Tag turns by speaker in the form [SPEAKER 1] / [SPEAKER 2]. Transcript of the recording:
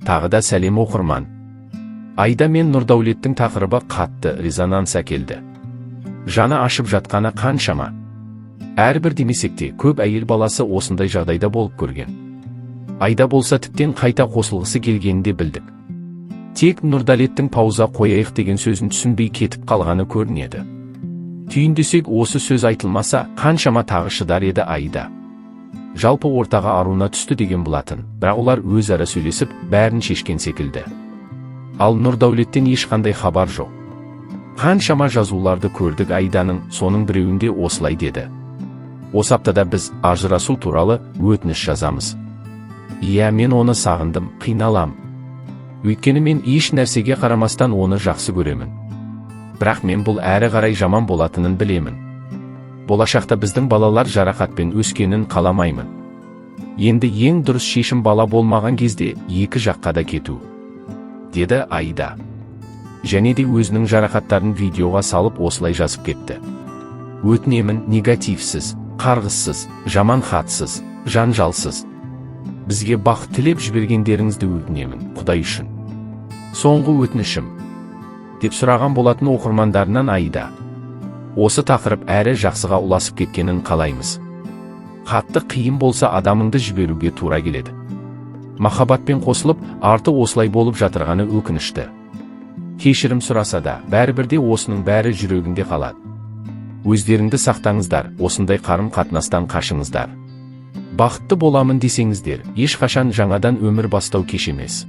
[SPEAKER 1] Тағы да сәлем оқырман. Айда мен Нұрдәулеттің тақырыбы қатты резонанс әкелді. Жаны ашып жатқаны қаншама. Әрбір демесек те көп әйел баласы осындай жағдайда болып көрген. Айда болса тіптен қайта қосылғысы келгенін де білдік. Тек Нұрдәулеттің пауза қояйық деген сөзін түсінбей кетіп қалғаны көрінеді. Түйіндесек осы сөз айтылмаса қаншама тағы шыдар еді Айда. Жалпы ортаға аруына түсті деген болатын, бірақ олар өзара сөйлесіп бәрін шешкен секілді. Ал Нұрдәулеттен ешқандай хабар жоқ. Қаншама жазуларды көрдік Айданың, соның біреуінде осылай деді. Осы аптада біз ажырасу туралы өтініш жазамыз. Иә, мен оны сағындым, қиналам. Өйткені мен еш нәрсеге қарамастан оны жақсы көремін. Бірақ мен бұл әрі қарай жаман болатынын білемін. Болашақта біздің балалар жарақатпен өскенін қаламаймын. Енді ең дұрыс шешім бала болмаған кезде екі жаққа да кету, деді Айда. Және де өзінің жарақаттарын видеоға салып осылай жазып кетті. Өтінемін, негативсіз, қарғыссыз, жаман хатсыз, жанжалсыз. Бізге бақыт тілеп жібергендеріңізді өтінемін, Құдай үшін. Соңғы өтінішім, деп сұраған болатын оқырмандарынан Айда. Осы тақырып әрі жақсыға ұласып кеткенін қалаймыз. Қатты қиын болса адамыңды жіберуге тура келеді. Махаббатпен қосылып, арты осылай болып жатырғаны өкінішті. Кешірім сұраса да, бәрібірде осының бәрі жүрегінде қалады. Өздеріңді сақтаңыздар, осындай қарым-қатынастан қашыңыздар. Бақытты боламын десеңіздер, ешқашан жаңадан өмір бастау кеш емес.